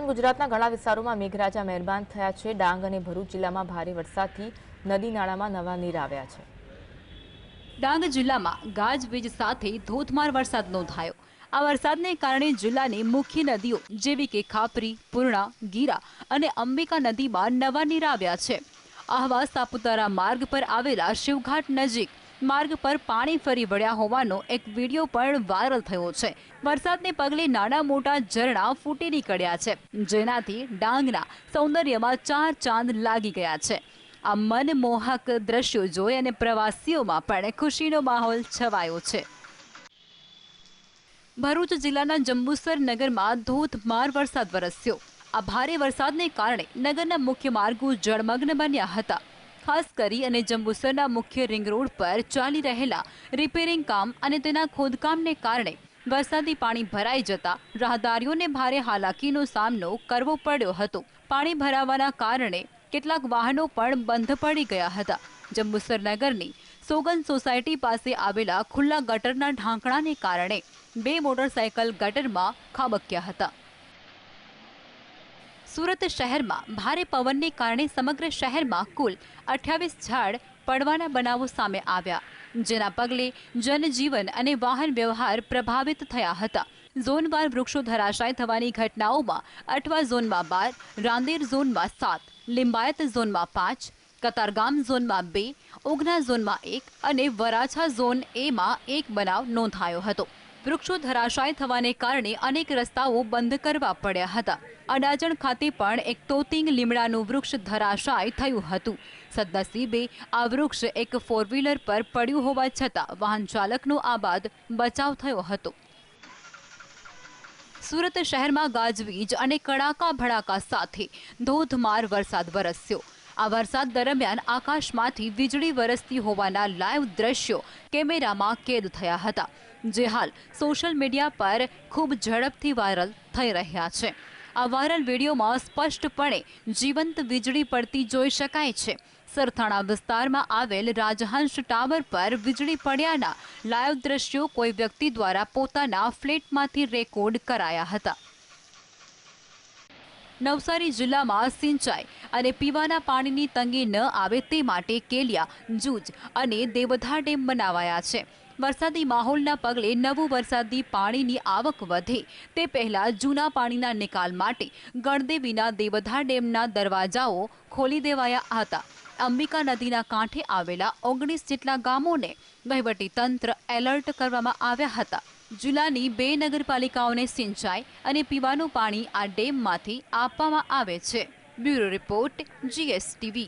ગુજરાતના ઘણા વિસ્તારોમાં મેઘરાજા મહેરબાન થયા છે। ડાંગ અને ભરૂચ જિલ્લામાં ભારે વરસાદથી નદી નાળામાં નવા નીર આવ્યા છે। ડાંગ જિલ્લામાં ગાજવીજ સાથે ધોધમાર વરસાદ નોંધાયો। આ વરસાદને કારણે જિલ્લાની મુખ્ય નદીઓ જેવી કે ખાપરી, પૂર્ણા, ગીરા અને અંબિકા નદીમાં નવા નીર આવ્યા છે। આહવા સાપુતારા માર્ગ પર આવેલા શિવઘાટ નજીક માર્ગ પર પાણી ફરી વળ્યા હોવાનો એક વિડીયો પણ વાયરલ થયો છે। વરસાદને પગલે નાના મોટા ઝરણા ફૂટી નીકળ્યા છે, જેનાથી ડાંગના સૌંદર્યમાં ચાર ચાંદ લાગી ગયા છે। આ મનમોહક દ્રશ્યો જોઈ અને પ્રવાસીઓમાં પણ ખુશીનો માહોલ છવાયો છે। ભરૂચ જિલ્લાના જંબુસર નગરમાં ધોધમાર વરસાદ વરસ્યો। આ ભારે વરસાદને કારણે નગરના મુખ્ય માર્ગો જળમગ્ન બન્યા હતા। ખાસ કરી અને જંબુસરના મુખ્ય રિંગ રોડ પર ચાલી રહેલા રિપેરિંગ કામ અને તેના ખોદકામને કારણે વરસાદી પાણી ભરાઈ જતા રાહદારીઓને ભારે હાલાકીનો સામનો કરવો પડ્યો હતો। પાણી ભરાવાના કારણે કેટલાક વાહનો પણ બંધ પડી ગયા હતા। જંબુસર નગરની સોગન સોસાયટી પાસે આવેલા ખુલ્લા ગટરના ઢાંકણાને કારણે 2 મોટરસાયકલ ગટરમાં ખાબક્યા હતા। સુરત શહેરમાં ભારે પવનને કારણે સમગ્ર શહેરમાં કુલ 28 ઝાડ પડવાના બનાવો સામે આવ્યા, જેના પગલે જનજીવન અને વાહન વ્યવહાર પ્રભાવિત થયા હતા। ઝોનવાર વૃક્ષો ધરાશાયી થવાની ઘટનાઓમાં અઠવા ઝોનમાં 12, રાંદેર ઝોનમાં 7, લિંબાયત ઝોનમાં 5, કતારગામ ઝોનમાં 2, ઉધના ઝોનમાં 1 અને વરાછા ઝોન એમાં 1 બનાવ નોંધાયો હતો। વૃક્ષો ધરાશાયી થવાને કારણે અનેક રસ્તાઓ બંધ કરવા પડ્યા હતા। અડાજણ ખાતે પણ એક તોતિંગ લીમડાનું વૃક્ષ ધરાશાયી થયું હતું। સદનસીબે આ વૃક્ષ એક 4 વ્હીલર પર પડ્યું હોવા છતાં વાહન ચાલકનો આબાદ બચાવ થયો હતો। સુરત શહેરમાં ગાજવીજ અને કડાકા ભડાકા સાથે ધોધમાર વરસાદ વરસ્યો। આ વરસાદ દરમિયાન આકાશમાંથી વીજળી વરસતી હોવાના લાઈવ દ્રશ્યો કેમેરામાં કેદ થયા હતા, જે હાલ સોશિયલ મીડિયા પર ખૂબ ઝડપથી વાયરલ થઈ રહ્યા છે। આ વાયરલ વિડીયોમાં સ્પષ્ટપણે જીવંત વીજળી પડતી જોઈ શકાય છે। સરથાણા વિસ્તારમાં આવેલ રાજહંસ ટાવર પર વીજળી પડ્યાના લાઈવ દ્રશ્યો કોઈ વ્યક્તિ દ્વારા પોતાના ફ્લેટમાંથી રેકોર્ડ કરાયા હતા। નવસારી જિલ્લામાં સિંચાઈ અને પીવાના પાણીની તંગી ન આવે તે માટે કેલિયા, જૂજ અને દેવધા ડેમ બનાવાયા છે। વરસાદી માહોલના પગલે નવું વરસાદી પાણીની આવક વધે તે પહેલા જૂના પાણીના નિકાલ માટે ગણદેવીના દેવધા ડેમના દરવાજાઓ ખોલી દેવાયા હતા। અંબિકા નદીના કાંઠે આવેલા 19 જેટલા ગામોને વહીવટીતંત્ર એલર્ટ કરવામાં આવ્યા હતા। જિલ્લાની 2 નગરપાલિકાઓને સિંચાઈ અને પીવાનું પાણી આ ડેમમાંથી આપવામાં આવે છે। Bureau report, GSTV।